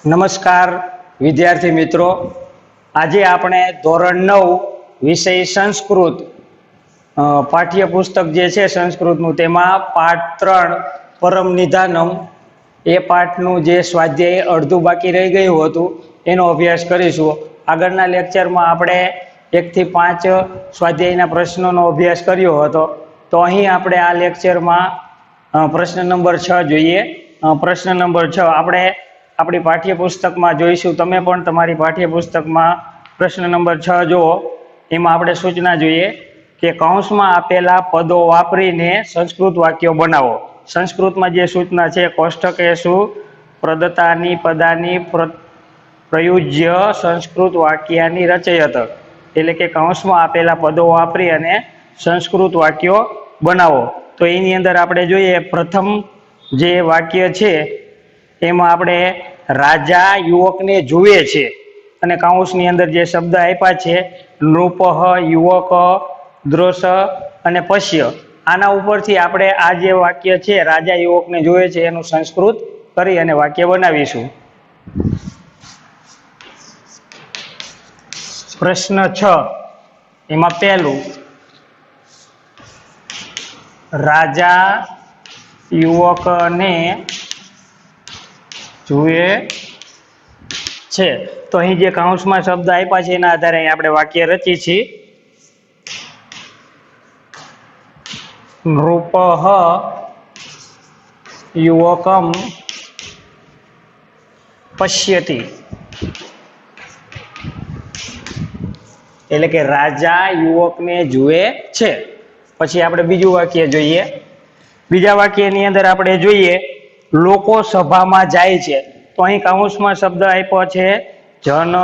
નમસ્કાર વિદ્યાર્થી મિત્રો, આજે આપણે ધોરણ 9 વિષય સંસ્કૃત પાઠ્યપુસ્તક જે છે સંસ્કૃતનું, તેમાં પાઠ 3 પરમ નિધાનમ એ પાઠનું જે સ્વાધ્યાય અડધું બાકી રહી ગયું હતું એનો અભ્યાસ કરીશું. આગળના લેક્ચરમાં આપણે 1 થી 5 સ્વાધ્યાયના પ્રશ્નોનો અભ્યાસ કર્યો હતો, તો અહીં આપણે આ લેક્ચરમાં પ્રશ્ન નંબર 6 જોઈએ. પ્રશ્ન નંબર 6 આપણે આપણી પાઠ્યપુસ્તકમાં જોઈશું. તમે પણ તમારી પાઠ્યપુસ્તકમાં પ્રશ્ન નંબર 6 જુઓ. એમાં આપણે સૂચના જોઈએ કે કૌંસમાં આપેલા પદો વાપરીને સંસ્કૃત વાક્યો બનાવો. સંસ્કૃતમાં જે સૂચના છે, કોષ્ટકે શું પ્રદત્તાની પદાની પ્રયુજ્ય સંસ્કૃત વાક્યાની રચયત, એટલે કે કૌંસમાં આપેલા પદો વાપરી અને સંસ્કૃત વાક્યો બનાવો. તો એની અંદર આપણે જોઈએ, પ્રથમ જે વાક્ય છે એમાં આપણે રાજા યુવકને જુએ છે અને કૌંસની અંદર જે શબ્દ આપ્યા છે નૃપઃ, યુવક, દ્રોષ અને પશ્ય, આના ઉપરથી આપણે આ જે વાક્ય છે રાજા યુવકને જુએ છે એનું સંસ્કૃત કરી અને વાક્ય બનાવીશું. પ્રશ્ન 6 એમાં પહેલું, રાજા યુવકને જુએ છે. તો અહીં જે કૌંસમાં શબ્દ આપ્યા છે એના આધારે અહીં આપણે વાક્ય રચી છીએ. નૃપઃ યુવકમ પશ્યતિ, એટલે કે રાજા યુવકને જુએ છે. પછી આપણે બીજું વાક્ય જોઈએ. બીજા વાક્યની અંદર આપણે જોઈએ, લોકો સભામાં જાય છે. તો અહીં કૌંસમાં શબ્દ આપ્યો છે જન,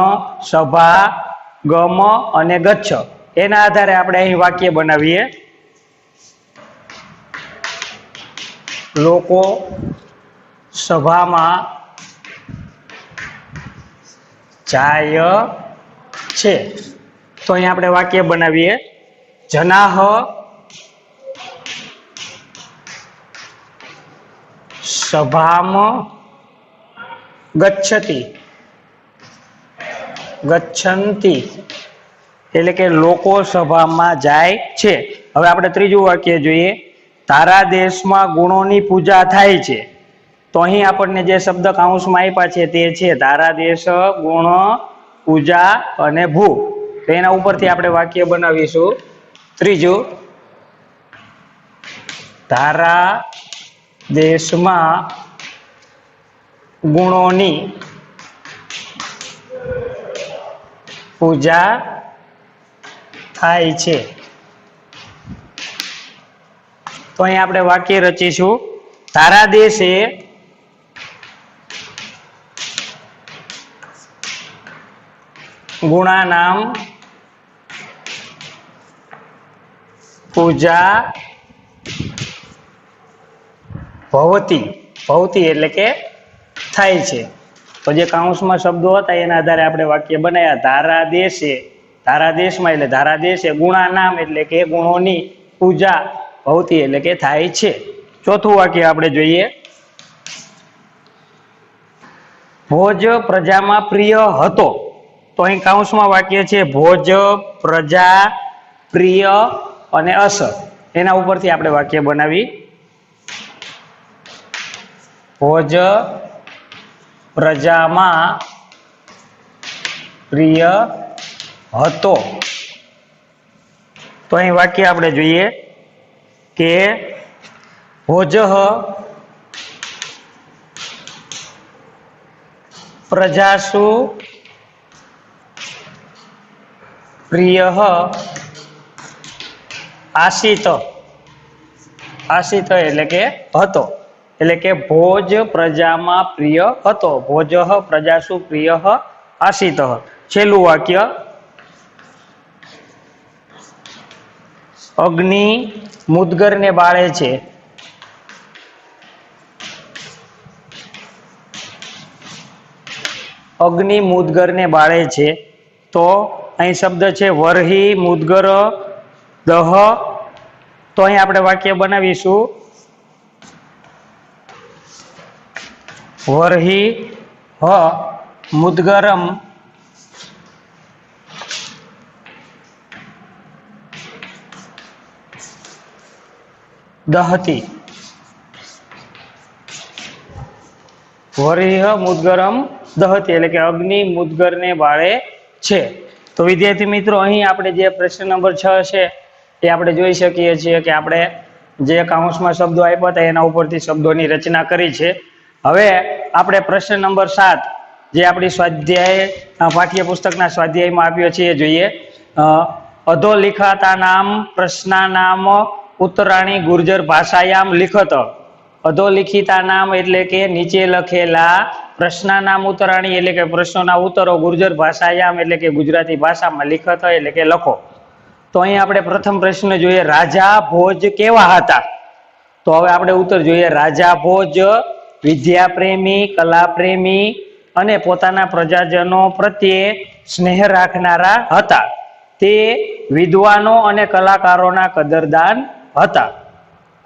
સભા, ગમ અને ગચ્છ. એના આધારે આપણે અહીં વાક્ય બનાવીએ. લોકો સભામાં જાય છે. તો અહીં આપણે વાક્ય બનાવીએ, જનાહ સભામ ગચ્છતિ, ગચ્છન્તિ, એટલે કે લોકો સભામાં જાય છે. હવે આપણે ત્રીજું વાક્ય જોઈએ, તારા દેશમાં ગુણોની પૂજા થાય છે. તો અહીં આપણને જે શબ્દ કૌંસમાં આપ્યા છે તે છે તારા દેશ, ગુણ, પૂજા અને ભૂ. તો એના ઉપરથી આપણે વાક્ય બનાવીશું. ત્રીજું, તારા દેશમાં ગુણોની પૂજા થાય છે. તો અહીં આપણે વાક્ય રચીશું, તારા દેશે ગુણાનામ પૂજા ભવતી, ભવતી એટલે કે થાય છે. તો જે કૌંસમાં શબ્દો હતા એના આધારે આપણે વાક્ય બનાવ્યા. તારા દેશે, તારા દેશમાં એટલે તારા દેશે ગુણાનામ એટલે કે ગુણોની પૂજા ભવતી એટલે કે થાય છે. ચોથું વાક્ય આપણે જોઈએ, ભોજ પ્રજામાં પ્રિય હતો. તો અહીં કૌંસમાં વાક્ય છે ભોજ, પ્રજા, પ્રિય અને અસ. એના ઉપરથી આપણે વાક્ય બનાવી, ભોજ પ્રજામાં પ્રિય હતો. તો અહીં વાક્ય આપણે જોઈએ કે ભોજ પ્રજાસુ પ્રિય આસિત, આસિત એટલે કે હતો, એટલે કે ભોજ પ્રજામાં પ્રિય હતો. ભોજ પ્રજાસુ પ્રિય આસિત. છેલ્લું વાક્ય, અગ્નિ મુદગરને બાળે છે. અગ્નિ મુદગરને બાળે છે. તો અહીં શબ્દ છે વર્હી, મુદગર, દહ. તો અહીં આપણે વાક્ય બનાવીશું, વર્હી હ મુદ્ગરમ દહતી, વરિહ મુદ્ગરમ દહતી એટલે કે અગ્નિ મુદ્ગરને બાળે છે। તો વિદ્યાર્થી મિત્રો અહીં આપણે જે પ્રશ્ન નંબર 6 છે એ આપણે જોઈ શકીએ છીએ કે આપણે જે કાઉન્સમાં શબ્દો આપ્યા હતા એના ઉપરથી શબ્દોની રચના કરી છે। હવે આપણે પ્રશ્ન નંબર 7 જે આપણી સ્વાધ્યાય પાઠ્યપુસ્તકના સ્વાધ્યાયમાં આપ્યો છે એ જોઈએ। અધો લિખાતા નામ પ્રશ્નાનામ ઉત્તરાણી ગુર્જર ભાષાયામ લિખત। અધોલિખિતા નામ એટલે કે નીચે લખેલા પ્રશ્નાનામ ઉત્તરાણી એટલે કે પ્રશ્નોના ઉત્તરો ગુર્જર ભાષાયામ એટલે કે ગુજરાતી ભાષામાં લિખત એટલે કે લખો। તો અહીં આપણે પ્રથમ પ્રશ્ન જોઈએ, રાજા ભોજ કેવા હતા? તો હવે આપણે ઉત્તર જોઈએ, રાજા ભોજ વિદ્યાપ્રેમી, કલાપ્રેમી અને પોતાના પ્રજાજનો પ્રત્યે સ્નેહ રાખનારા હતા। તે વિદ્વાનો અને કલાકારોના કદરદાન હતા।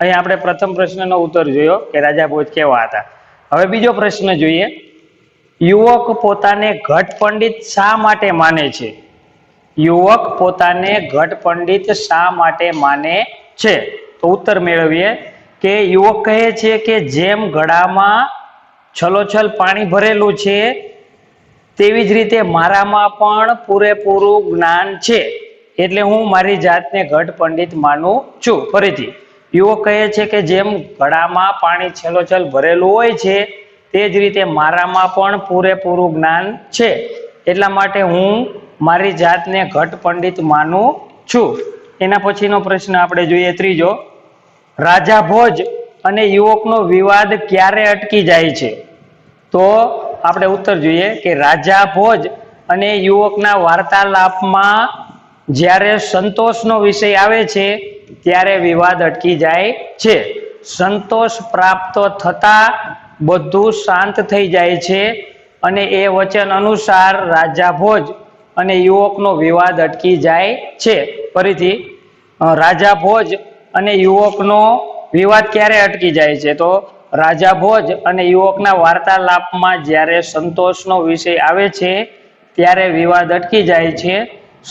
અહીં આપણે પ્રથમ પ્રશ્નનો ઉત્તર જોયો કે રાજા ભોજ કેવા હતા। હવે બીજો પ્રશ્ન જોઈએ, યુવક પોતાને ઘટ પંડિત શા માટે માને છે? યુવક પોતાને ઘટ પંડિત શા માટે માને છે? તો ઉત્તર મેળવીએ કે યુવક કહે છે કે જેમ ઘડામાં છલોછલ પાણી ભરેલું છે તેવી જ રીતે મારામાં પણ પૂરેપૂરું જ્ઞાન છે એટલે હું મારી જાતને ઘટ પંડિત માનું છું। ફરીથી યુવક કહે છે કે જેમ ઘડામાં પાણી છલોછલ ભરેલું હોય છે તે જ રીતે મારામાં પણ પૂરેપૂરું જ્ઞાન છે એટલા માટે હું મારી જાતને ઘટ પંડિત માનું છું। એના પછીનો પ્રશ્ન આપણે જોઈએ ત્રીજો, રાજા ભોજ અને યુવકનો વિવાદ ક્યારે અટકી જાય છે? તો આપણે ઉત્તર જોઈએ કે રાજા ભોજ અને યુવકના વાર્તાલાપમાં જ્યારે સંતોષનો વિષય આવે છે ત્યારે વિવાદ અટકી જાય છે। સંતોષ પ્રાપ્ત થતા બધું શાંત થઈ જાય છે અને એ વચન અનુસાર રાજા ભોજ અને યુવકનો વિવાદ અટકી જાય છે। ફરીથી રાજા ભોજ અને યુવકનો વિવાદ ક્યારે અટકી જાય છે? તો રાજા ભોજ અને યુવકના વાર્તાલાપમાં જ્યારે સંતોષનો વિષય આવે છે ત્યારે વિવાદ અટકી જાય છે।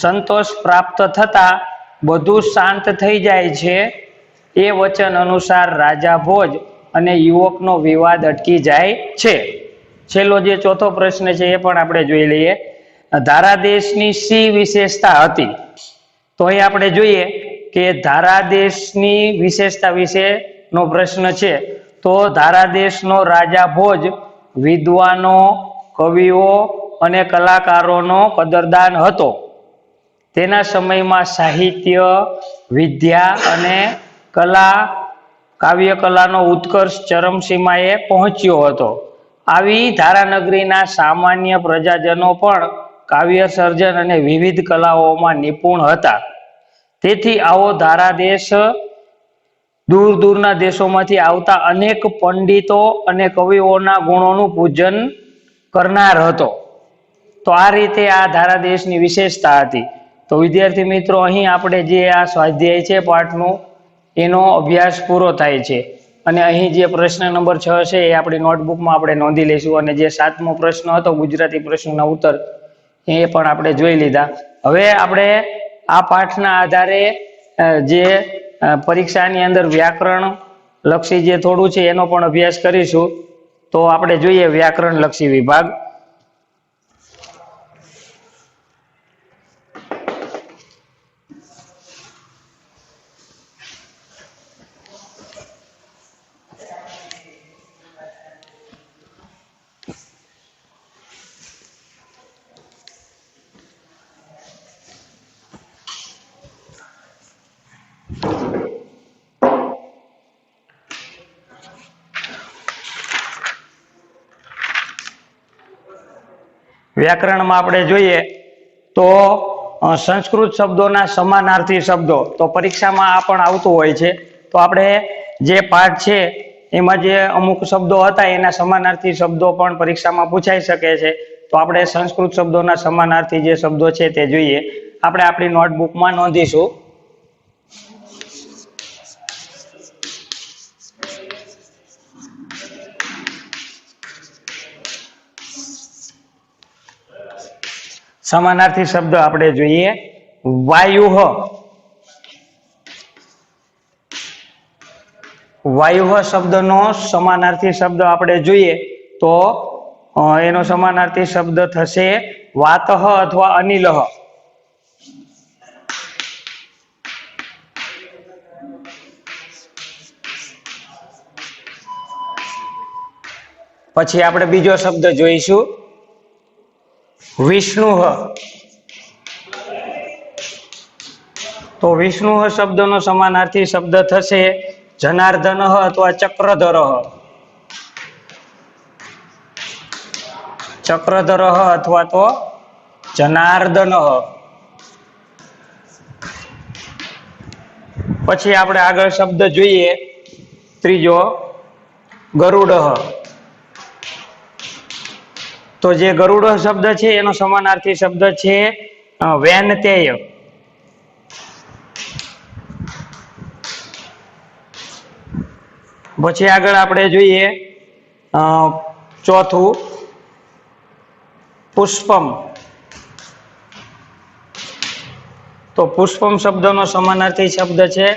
સંતોષ પ્રાપ્ત થતા બધું શાંત થઈ જાય છે એ વચન અનુસાર રાજા ભોજ અને યુવકનો વિવાદ અટકી જાય છે। છેલ્લો જે ચોથો પ્રશ્ન છે એ પણ આપણે જોઈ લઈએ, ધારાદેશની શી વિશેષતા હતી? તો અહીં આપણે જોઈએ કે ધારાદેશની વિશેષતા વિશેનો પ્રશ્ન છે। તો ધારાદેશનો રાજા ભોજ વિદ્વાનો, કવિઓ અને કલાકારોનો કદરદાન હતો। તેના સમયમાં સાહિત્ય, વિદ્યા અને કલા, કાવ્ય કલાનો ઉત્કર્ષ ચરમસીમાએ પહોંચ્યો હતો। આવી ધારાનગરીના સામાન્ય પ્રજાજનો પણ કાવ્ય સર્જન અને વિવિધ કલાઓમાં નિપુણ હતા। તેથી આવો ધારાદેશ દૂર દૂરના દેશોમાંથી આવતા અનેક પંડિતો અને કવિઓના ગુણોનું પૂજન કરનાર હતો। તો આ રીતે આ ધારાદેશની વિશેષતા હતી। તો વિદ્યાર્થી મિત્રો અહીં આપણે જે આ સ્વાધ્યાય છે પાઠનું એનો અભ્યાસ પૂરો થાય છે અને અહીં જે પ્રશ્ન નંબર 6 છે એ આપણી નોટબુકમાં આપણે નોંધી લઈશું અને જે 7મો પ્રશ્ન હતો ગુજરાતી પ્રશ્નના ઉત્તર એ પણ આપણે જોઈ લીધા। હવે આપણે આ પાઠના આધારે જે પરીક્ષાની અંદર વ્યાકરણ લક્ષી જે થોડું છે એનો પણ અભ્યાસ કરીશું। તો આપણે જોઈએ વ્યાકરણ લક્ષી વિભાગ। વ્યાકરણમાં આપણે જોઈએ તો સંસ્કૃત શબ્દોના સમાનાર્થી શબ્દો, તો પરીક્ષામાં આ પણ આવતું હોય છે। તો આપણે જે પાઠ છે એમાં જે અમુક શબ્દો હતા એના સમાનાર્થી શબ્દો પણ પરીક્ષામાં પૂછાઈ શકે છે। તો આપણે સંસ્કૃત શબ્દોના સમાનાર્થી જે શબ્દો છે તે જોઈએ। આપણે આપણી નોટબુકમાં નોંધીશું। સમાનાર્થી શબ્દ આપણે જોઈએ વાયુહ। વાયુહ શબ્દનો સમાનાર્થી શબ્દ આપણે જોઈએ તો એનો સમાનાર્થી શબ્દ થશે વાતઃ અથવા અનિલઃ। પછી આપણે બીજો શબ્દ જોઈશું વિષ્ણુઃ। તો વિષ્ણુઃ શબ્દનો સમાનાર્થી શબ્દ થશે જનાર્દનઃ અથવા ચક્રધરઃ। ચક્રધરઃ અથવા તો જનાર્દનઃ। પછી આપણે આગળ શબ્દ જોઈએ ત્રીજો ગરુડઃ। તો જે ગરુડ શબ્દ છે એનો સમાનાર્થી શબ્દ છે વૈનતેય। પછી આગળ આપણે જોઈએ ચોથું પુષ્પમ। તો પુષ્પમ શબ્દનો સમાનાર્થી શબ્દ છે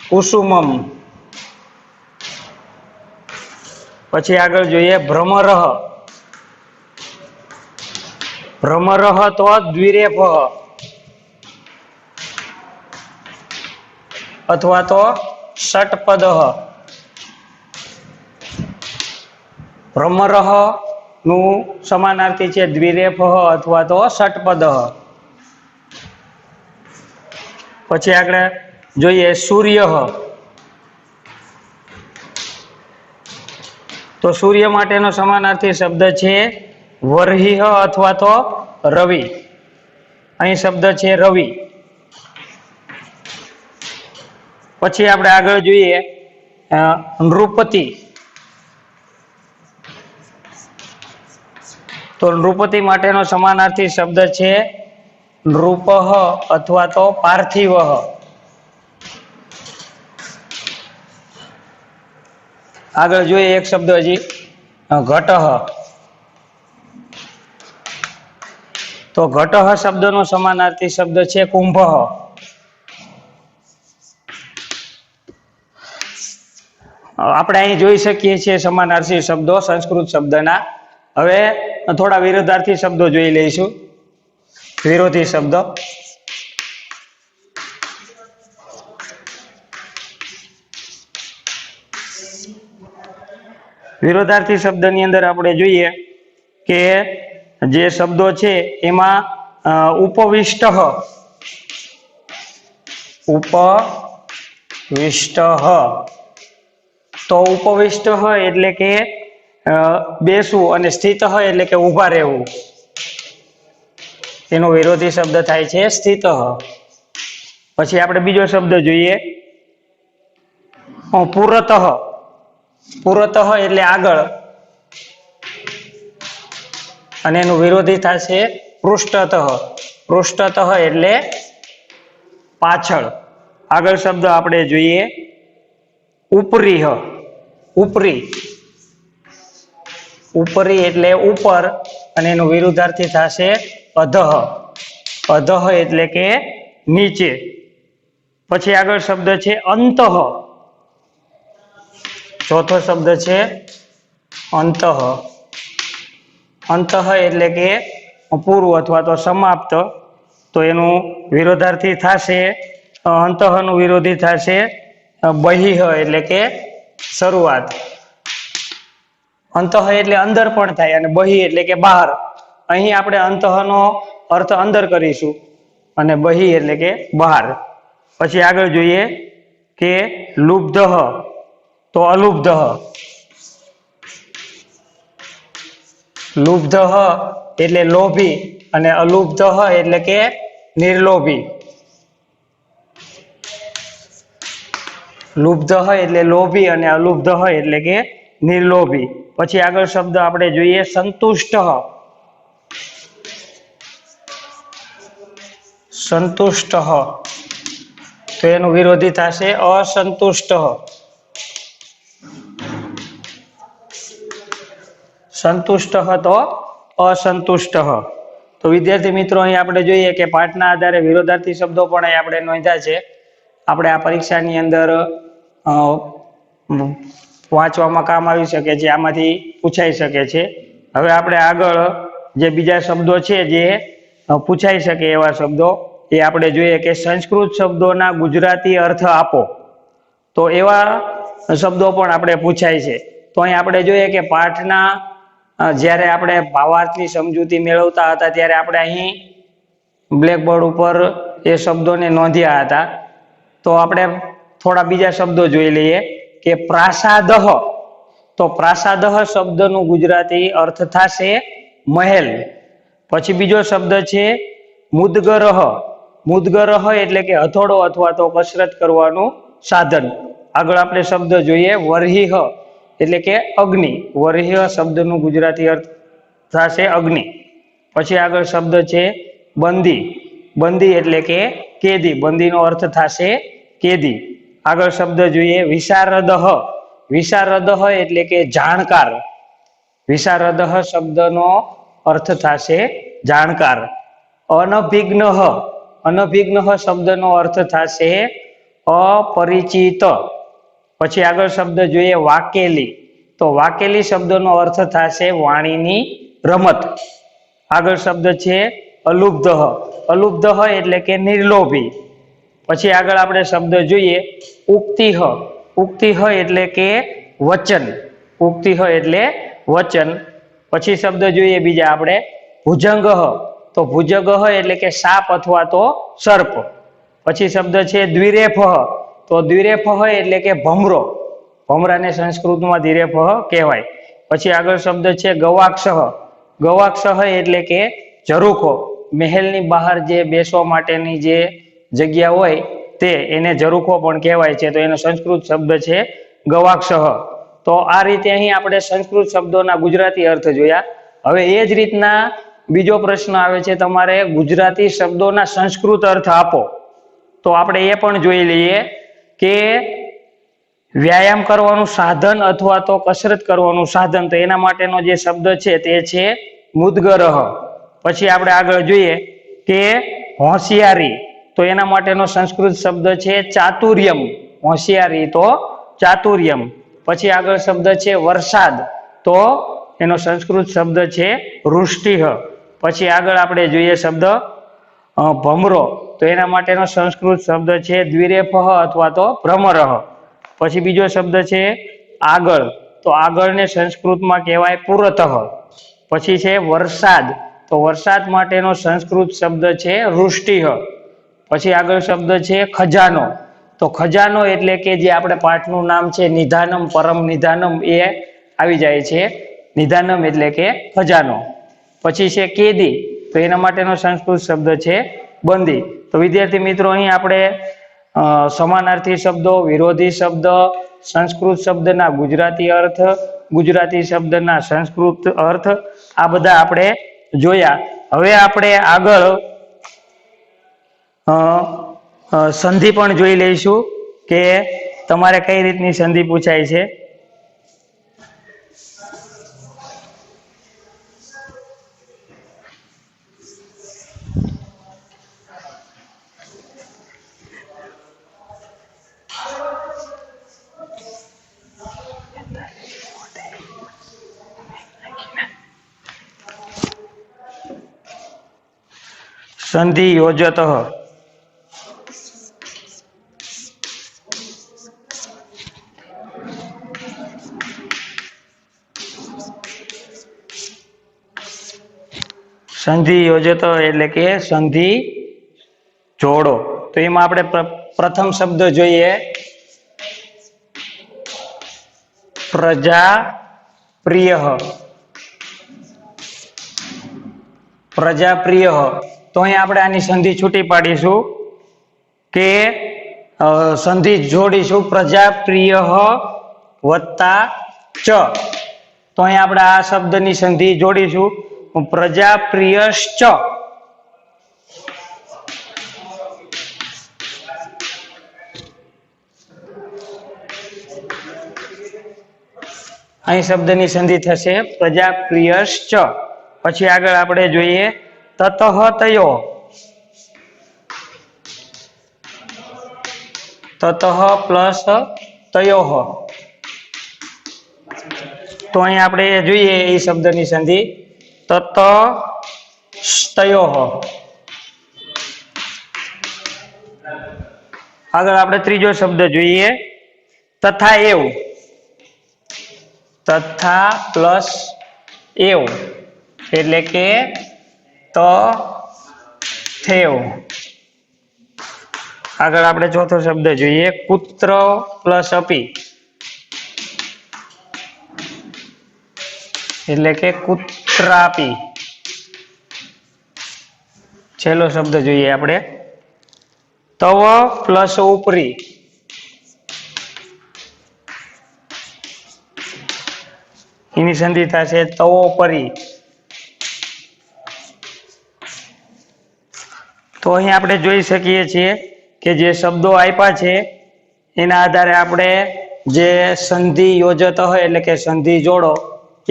કુસુમમ। પછી આગળ જોઈએ ભ્રમરઃ। ભ્રમરઃ તો દ્વિરેફઃ અથવા તો ષટપદઃ। ભ્રમરઃ નું સમાનાર્થી છે દ્વિરેફઃ અથવા તો ષટપદઃ। પછી આગળ જોઈએ સૂર્યઃ। તો સૂર્ય માટેનો સમાનાર્થી શબ્દ છે વર્હિઃ અથવા તો રવિ। અહીં શબ્દ છે રવિ। પછી આપણે આગળ જોઈએ નૃપતિ। તો નૃપતિ માટેનો સમાનાર્થી શબ્દ છે નૃપઃ અથવા તો પાર્થિવઃ। આગળ જોઈએ એક શબ્દ હજી ઘટઃ। તો ઘટઃ શબ્દનો સમાનાર્થી શબ્દ છે કુંભઃ। આપણે અહીં જોઈ શકીએ છીએ સમાનાર્થી શબ્દો સંસ્કૃત શબ્દના। હવે થોડા વિરોધાર્થી શબ્દો જોઈ લઈશું વિરોધી શબ્દો। વિરોધાર્થી શબ્દની અંદર આપણે જોઈએ કે જે શબ્દો છે એમાં ઉપવિષ્ટ ઉપવિષ્ટ તો ઉપવિષ્ટ એટલે કે બેસવું અને સ્થિત એટલે કે ઊભા રહેવું। એનો વિરોધી શબ્દ થાય છે સ્થિત। પછી આપણે બીજો શબ્દ જોઈએ પુરતઃ। પુરતઃ એટલે આગળ અને એનું વિરોધી થશે પૃષ્ઠતઃ। પૃષ્ઠતઃ એટલે પાછળ। આગળ શબ્દ આપણે જોઈએ ઉપરીઃ। ઉપરી ઉપરી એટલે ઉપર અને એનું વિરુદ્ધાર્થી થશે અધઃ। અધઃ એટલે કે નીચે। પછી આગળ શબ્દ છે અંતઃ। ચોથો શબ્દ છે અંતઃ। અંતઃ એટલે કે પૂરું અથવા તો સમાપ્ત। તો એનું વિરોધાર્થી થશે અંતઃનું વિરોધી થશે બહિઃ એટલે કે શરૂઆત। અંતઃ એટલે અંદર પણ થાય અને બહિ એટલે કે બહાર। અહીં આપણે અંતઃનો અર્થ અંદર કરીશું અને બહિ એટલે કે બહાર। પછી આગળ જોઈએ કે લુબ્ધઃ તો અલુબ્ધઃ। લુબ્ધઃ એટલે લોભી અને અલુબ્ધઃ એટલે કે નિર્લોભી। લુબ્ધઃ એટલે લોભી અને અલુબ્ધઃ એટલે કે નિર્લોભી। પછી આગળ શબ્દ આપણે જોઈએ સંતુષ્ટ। સંતુષ્ટ તો એનું વિરોધી થશે અસંતુષ્ટ। સંતુષ્ટ તો અસંતુષ્ટ। તો વિદ્યાર્થી મિત્રો અહીં આપણે જોઈએ કે પાઠના આધારે વિરોધાર્થી શબ્દો પણ અહીં આપણે નોંધ્યા છે. આપણે આ પરીક્ષાની અંદર વાંચવામાં કામ આવી શકે છે, આમાંથી પૂછાઈ શકે છે. હવે આપણે આગળ જે બીજા શબ્દો છે જે પૂછાઈ શકે એવા શબ્દો એ આપણે જોઈએ કે સંસ્કૃત શબ્દોના ગુજરાતી અર્થ આપો. તો એવા શબ્દો પણ આપણે પૂછાય છે. તો અહીં આપણે જોઈએ કે પાઠના જ્યારે આપણે ભાવાર્થની સમજૂતી મેળવતા હતા ત્યારે આપણે અહીં બ્લેકબોર્ડ ઉપર એ શબ્દોને નોંધ્યા હતા. તો આપણે થોડા બીજા શબ્દો જોઈ લઈએ કે પ્રાસાદહ. તો પ્રાસાદહ શબ્દનું ગુજરાતી અર્થ થશે મહેલ. પછી બીજો શબ્દ છે મુદગરહ. મુદગરહ એટલે કે હથોડો અથવા તો કસરત કરવાનું સાધન. આગળ આપણે શબ્દ જોઈએ વર્હિહ એટલે કે અગ્નિ. વર્હિહ શબ્દનું ગુજરાતી અર્થ થશે અગ્નિ. પછી આગળ શબ્દ છે બંદી. બંદી એટલે કે કેદી. બંદીનો અર્થ થશે કેદી. આગળ શબ્દ જોઈએ વિશારદહ. વિશારદહ એટલે કે જાણકાર. વિશારદહ શબ્દનો અર્થ થશે જાણકાર. અનભિજ્ઞ. અનભિજ્ઞ શબ્દનો અર્થ થશે અપરિચિત. પછી આગળ શબ્દ જોઈએ વાકેલી. તો વાકેલી શબ્દનો અર્થ થશે વાણીની રમત. આગળ શબ્દ છે અલુબ્ધ. અલુબ્ધ એટલે કે નિર્લોભી. પછી આગળ આપણે શબ્દ જોઈએ ઉક્તિહ. ઉક્તિહ એટલે કે વચન. ઉક્તિહ એટલે વચન. પછી શબ્દ જોઈએ બીજા આપણે ભુજંગ. તો ભુજંગ એટલે કે સાપ અથવા તો સર્પ. પછી શબ્દ છે દ્વિરેફ. તો દ્વિરેફ એટલે કે ભમરો. ભમરાને સંસ્કૃતમાં દ્વિરેફ કહેવાય. પછી આગળ શબ્દ છે ગવાક્ષ. ગવાક્ષ એટલે કે ઝરૂખો. મહેલની બહાર જે બેસવા માટેની જે જગ્યા હોય તે એને ઝરૂખો પણ કહેવાય છે. તો એનો સંસ્કૃત શબ્દ છે ગવાક્ષ. તો આ રીતે અહીં આપણે સંસ્કૃત શબ્દોના ગુજરાતી અર્થ જોયા. હવે એ જ રીતના બીજો પ્રશ્ન આવે છે તમારે ગુજરાતી શબ્દોના સંસ્કૃત અર્થ આપો. તો આપણે એ પણ જોઈ લઈએ કે વ્યાયામ કરવાનું સાધન અથવા તો કસરત કરવાનું સાધન. તો એના માટેનો જે શબ્દ છે તે છે મુદગરહ. પછી આપણે આગળ જોઈએ કે હોશિયારી. તો એના માટેનો સંસ્કૃત શબ્દ છે ચાતુર્યમ. હોશિયારી તો ચાતુર્યમ. પછી આગળ શબ્દ છે વરસાદ. તો એનો સંસ્કૃત શબ્દ છે વૃષ્ટિહ. પછી આગળ આપણે જોઈએ શબ્દ ભમરો. તો એના માટેનો સંસ્કૃત શબ્દ છે દ્વિરેફહ અથવા તો ભ્રમરહ. પછી બીજો શબ્દ છે આગળ. તો આગળને સંસ્કૃતમાં કહેવાય પુરતઃ. પછી છે વરસાદ. તો વરસાદ માટેનો સંસ્કૃત શબ્દ છે વૃષ્ટિહ. પછી આગળ શબ્દ છે ખજાનો. તો ખજાનો એટલે કે જે આપણે પાઠનું નામ છે નિધાનમ પરમ નિધાનમ એ આવી જાય છે. નિધાનમ એટલે કે ખજાનો. પછી છે કેદી. તો એના માટેનો સંસ્કૃત શબ્દ છે બંદી. તો વિદ્યાર્થી મિત્રો અહીં આપણે સમાનાર્થી શબ્દો, વિરોધી શબ્દ, સંસ્કૃત શબ્દના ગુજરાતી અર્થ, ગુજરાતી શબ્દના સંસ્કૃત અર્થ આ બધા આપણે જોયા. હવે આપણે આગળ સંધિ પણ જોઈ લઈશું કે તમારે કઈ રીતની સંધિ પૂછાય છે. સંધિ યોજત. સંધિ યોજતો એટલે કે સંધિ જોડો. તો એમાં આપણે પ્રથમ શબ્દ જોઈએ પ્રજા પ્રિય. પ્રજા પ્રિય. તો અહીં આપણે આની સંધિ છૂટી પાડીશું કે સંધિ જોડીશું પ્રજા પ્રિય વત્તા ચ. તો અહીં આપણે આ શબ્દની સંધિ જોડીશું પ્રજા પ્રિયશ્ચ. અહીં શબ્દની સંધિ થશે પ્રજા પ્રિયશ્ચ. પછી આગળ આપણે જોઈએ તતઃ તયો, તતઃ પ્લસ તયોઃ. તો અહીં આપણે જોઈએ એ શબ્દની સંધિ તત તયોઃ. આગળ આપણે ત્રીજો શબ્દ જોઈએ તથા એવ, તથા પ્લસ એવ એટલે કે ત થેવ. આગળ આપણે ચોથો શબ્દ જોઈએ પુત્ર પ્લસ અપી એટલે કે કુત્રાપી. છેલ્લો શબ્દ જોઈએ આપણે તવ પ્લસ ઉપરી એની સંધિ થશે તવોપરી. તો અહીં આપણે જોઈ શકીએ છીએ કે જે શબ્દો આપ્યા છે એના આધારે આપણે જે સંધિ યોજત હોય એટલે કે સંધિ જોડો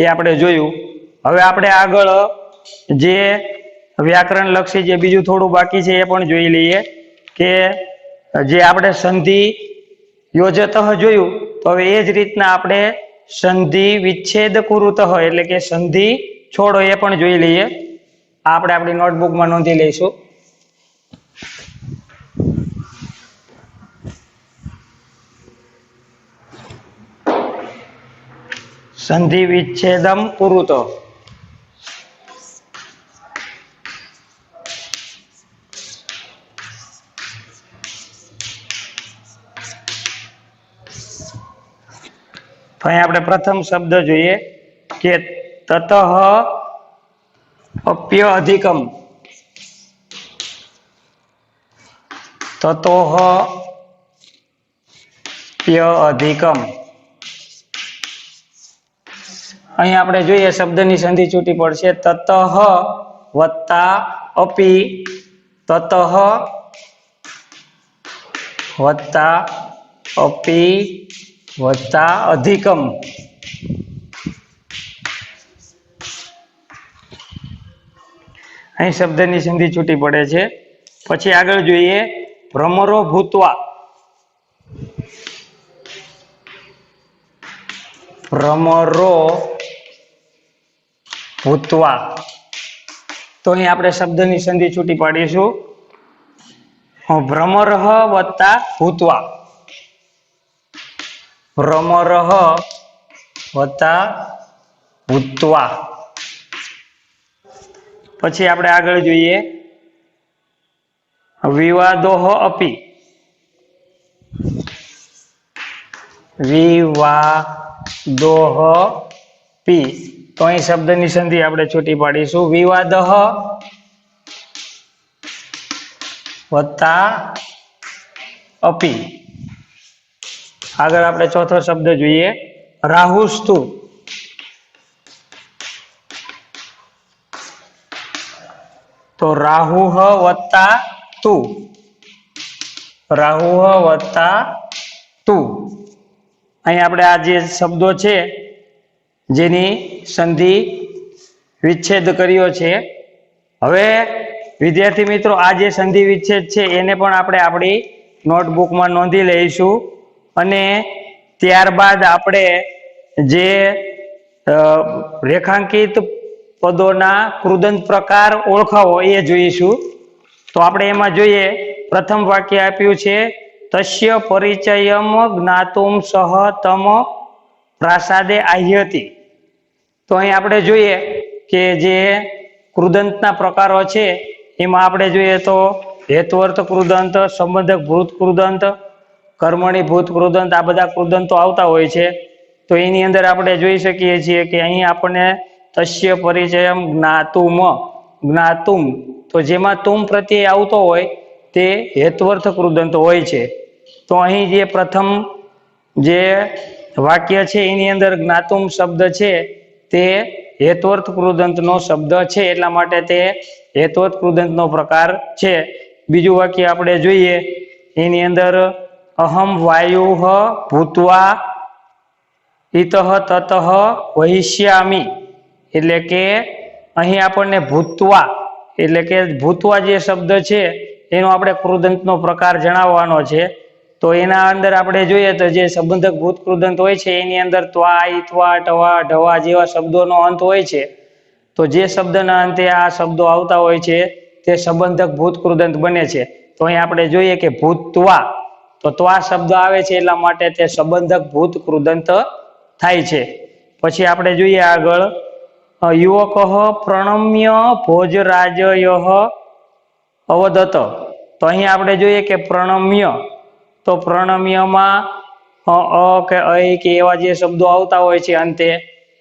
એ આપણે જોયું. હવે આપણે આગળ જે વ્યાકરણ લક્ષી જે બીજું થોડું બાકી છે એ પણ જોઈ લઈએ કે જે આપણે સંધિ યોજત જોયું તો હવે એ જ રીતના આપણે સંધિ વિચ્છેદ કુરુત હોય એટલે કે સંધિ છોડો એ પણ જોઈ લઈએ. આપણે આપણી નોટબુકમાં નોંધી લઈશું. સંધિ વિચ્છેદમ કુરુતો. તો અહીં આપણે પ્રથમ શબ્દ જોઈએ કે તતઃ અપ્ય અધિકમ, તતોઃ પ્ય અધિકમ. અહીં આપણે જોઈએ શબ્દની સંધિ છૂટી પડશે તતઃ વત્તા અપી, તતઃ વત્તા અપી વત્તા અધિકમ. અહીં શબ્દની સંધિ છૂટી પડે છે. પછી આગળ જોઈએ ભ્રમરો ભૂતવા, ભ્રમરો ભૂતવા. તો અહીં આપણે શબ્દની સંધિ છૂટી પાડીશું ભ્રમરઃ વત્તા ભૂતવા, ભ્રમરઃ વત્તા ભૂતવા. પછી આપણે આગળ જોઈએ વિવાદોઃ અપી, વિવાદોઃ પી. તો અહીં શબ્દની સંધિ આપણે છૂટી પાડીશું વિવાદઃ વત્તા અપી. આગળ આપણે ચોથો શબ્દ જોઈએ રાહુસ્તુ, તો રાહુઃ વત્તા તુ, રાહુઃ વત્તા તુ. અહીં આપણે આ જે શબ્દો છે જેની સંધિ વિચ્છેદ કર્યો છે. હવે વિદ્યાર્થી મિત્રો આ જે સંધિ વિચ્છેદ છે એને પણ આપણે આપણી નોટબુકમાં નોંધી લઈશું અને ત્યારબાદ આપણે જે રેખાંકિત પદોના કૃદંત પ્રકાર ઓળખાવો એ જોઈશું. તો આપણે એમાં જોઈએ પ્રથમ વાક્ય આપ્યું છે તસ્ય પરિચયમ જ્ઞાતુમ સહ તમ પ્રાસાદે આહ્યતિ. તો અહીં આપણે જોઈએ કે જે કૃદંતના પ્રકારો છે એમાં આપણે જોઈએ તો હેત્વર્થ કૃદંત, સંબંધક ભૂત કૃદંત, કર્મણી ભૂત કૃદંત, આ બધા કૃદંતો આવતા હોય છે. તો એની અંદર આપણે જોઈ શકીએ છીએ કે અહીં આપણને તસ્ય પરિચયમ જ્ઞાતુમ, જ્ઞાતુમ તો જેમાં તુમ પ્રત્યય આવતો હોય તે હેત્વર્થ કૃદંત હોય છે. તો અહીં જે પ્રથમ જે વાક્ય છે એની અંદર જ્ઞાતુમ શબ્દ છે તે હેત્વર્થ કૃદંતનો શબ્દ છે એટલા માટે તે હેત્વર્થ કૃદંતનો પ્રકાર છે. બીજું વાક્ય આપણે જોઈએ એની અંદર અહમ વાયુઃ ભૂત્વા ઇતઃ તતઃ વહિષ્યામિ એટલે કે અહીં આપણને ભૂત્વા એટલે કે ભૂતવા જે શબ્દ છે એનો આપણે કૃદંતનો પ્રકાર જણાવવાનો છે. તો એના અંદર આપણે જોઈએ તો જે સંબંધક ભૂત કૃદંત હોય છે એની અંદર ત્વા, ઈત્વા, ટવા, ઢવા જેવા શબ્દોનો અંત હોય છે. તો જે શબ્દના અંતે આ શબ્દો આવતા હોય છે તે સંબંધક ભૂત કૃદંત બને છે. તો અહીં આપણે જોઈએ કે ભૂતવા, તો ત્વા શબ્દ આવે છે એટલા માટે તે સંબંધક ભૂત કૃદંત થાય છે. પછી આપણે જોઈએ આગળ યુવક પ્રણમ્ય ભોજરાજય અવદત. તો અહીં આપણે જોઈએ કે પ્રણમ્ય, તો પ્રણમ્યમાં અ કે અ કે એવા જે શબ્દો આવતા હોય છે અંતે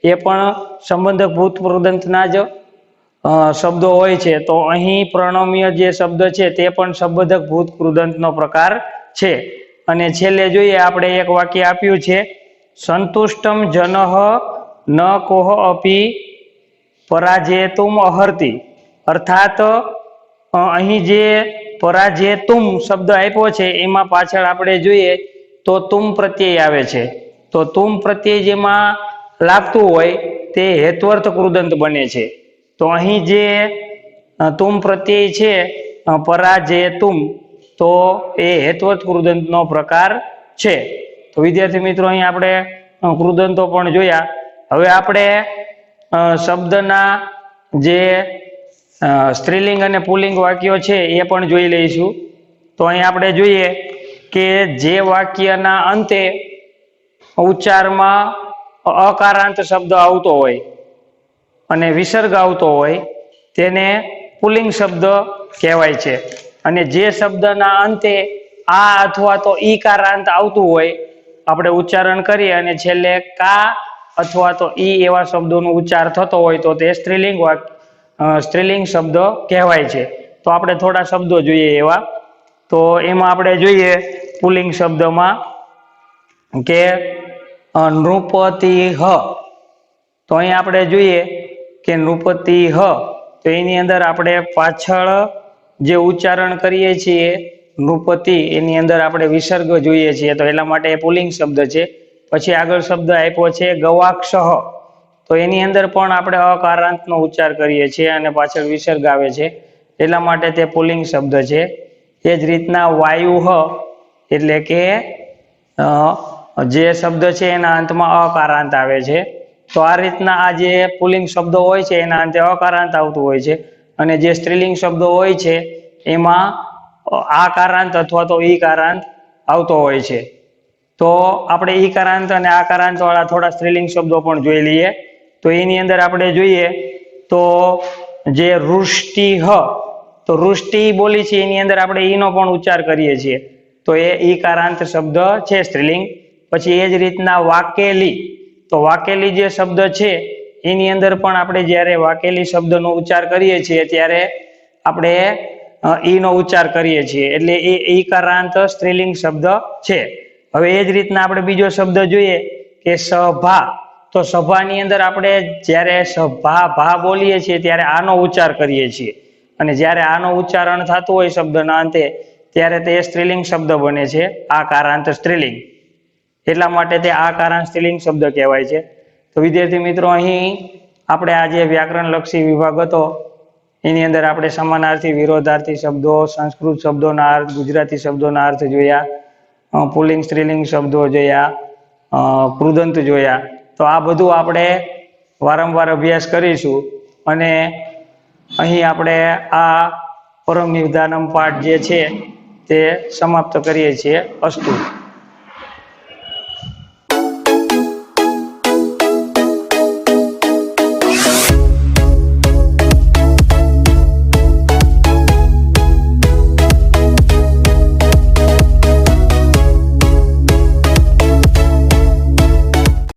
એ પણ સંબંધક ભૂત કૃદંતના જ શબ્દો હોય છે. તો અહીં પ્રણમ્ય જે શબ્દ છે તે પણ સંબંધક ભૂત કૃદંતનો પ્રકાર છે. અને છેલ્લે જોઈએ આપણે એક વાક્ય આપ્યું છે સંતુષ્ટમ જનઃ ન કોહ અપી પરાજેતુમ અહર્તિ. અર્થાત અહીં જે પરાજેતુમ શબ્દ આપ્યો છે એમાં પાછળ આપણે જોઈએ તો તુમ પ્રત્યય આવે છે. તો તુમ પ્રત્યય જેમાં લાગતું હોય તે હેત્વર્થ કૃદંત બને છે. તો અહીં જે તુમ પ્રત્યય છે પરાજેતુમ, તો એ હેત્વર્થ કૃદંતનો પ્રકાર છે. તો વિદ્યાર્થી મિત્રો અહીં આપણે કૃદંતો પણ જોયા. હવે આપણે શબ્દના જે સ્ત્રીલિંગ અને પુલ્લિંગ વાક્યો છે એ પણ જોઈ લઈશું. તો અહીં આપણે જોઈએ કે જે વાક્યના અંતે ઉચ્ચારમાં અકારાંત શબ્દ આવતો હોય અને વિસર્ગ આવતો હોય તેને પુલ્લિંગ શબ્દ કહેવાય છે. અને જે શબ્દના અંતે આ અથવા તો ઈકારાંત આવતું હોય, આપણે ઉચ્ચારણ કરીએ અને છેલ્લે કા અથવા તો ઈ એવા શબ્દોનો ઉચ્ચાર થતો હોય તો તે સ્ત્રીલિંગ શબ્દ કહેવાય છે. તો આપણે થોડા શબ્દો જોઈએ એવા. તો એમાં આપણે જોઈએ પુલ્લિંગ શબ્દમાં કે નૃપતિહ. તો અહીં આપણે જોઈએ કે નૃપતિહ, તો એની અંદર આપણે પાછળ જે ઉચ્ચારણ કરીએ છીએ નૃપતિ, એની અંદર આપણે વિસર્ગ જોઈએ છીએ તો એટલા માટે એ પુલ્લિંગ શબ્દ છે. પછી આગળ શબ્દ આપ્યો છે ગવાક્ષ, તો એની અંદર પણ આપણે અકારાંતનો ઉચ્ચાર કરીએ છીએ અને પાછળ વિસર્ગ આવે છે એટલા માટે તે પુલ્લિંગ શબ્દ છે. એ જ રીતના વાયુહ, એટલે કે જે શબ્દ છે એના અંતમાં અકારાંત આવે છે. તો આ રીતના આ જે પુલ્લિંગ શબ્દો હોય છે એના અંતે અકારાંત આવતું હોય છે અને જે સ્ત્રીલિંગ શબ્દો હોય છે એમાં આકારાંત અથવા તો ઈકારાંત આવતો હોય છે. તો આપણે ઈકારાંત અને આકારાંત વાળા થોડા સ્ત્રીલિંગ શબ્દો પણ જોઈ લઈએ. તો એની અંદર આપણે જોઈએ તો જે રુષ્ટિહ, તો રુષ્ટિ બોલી છે એની અંદર આપણે ઈનો પણ ઉચ્ચાર કરીએ છીએ તો એ ઈકારાંત શબ્દ છે સ્ત્રીલિંગ. પછી એ જ રીતના વાકેલી, તો વાકેલી જે શબ્દ છે એની અંદર પણ આપણે જ્યારે વાકેલી શબ્દનો ઉચ્ચાર કરીએ છીએ ત્યારે આપણે ઈનો ઉચ્ચાર કરીએ છીએ એટલે એ ઈકારાંત સ્ત્રીલિંગ શબ્દ છે. હવે એ જ રીતના આપણે બીજો શબ્દ જોઈએ કે સભા, તો સભાની અંદર આપણે જ્યારે ભા બોલીએ છીએ ત્યારે આનો ઉચ્ચાર કરીએ છીએ અને જ્યારે આનો ઉચ્ચારણ થતું હોય શબ્દના અંતે ત્યારે તે સ્ત્રીલિંગ શબ્દ બને છે, આકારાંત સ્ત્રીલિંગ. એટલા માટે તે આકારાંત સ્ત્રીલિંગ શબ્દ કહેવાય છે. તો વિદ્યાર્થી મિત્રો અહીં આપણે આ જે વ્યાકરણ લક્ષી વિભાગ હતો એની અંદર આપણે સમાનાર્થી, વિરોધાર્થી શબ્દો, સંસ્કૃત શબ્દોના અર્થ, ગુજરાતી શબ્દોના અર્થ જોયા, પુલ્લિંગ સ્ત્રીલિંગ શબ્દો જોયા, કૃદંત જોયા. તો આ બધું આપણે વારંવાર અભ્યાસ કરીશું અને અહીં આપણે આ પરમ નિધાનમ પાઠ જે છે તે સમાપ્ત કરીએ છીએ. અસ્તુ.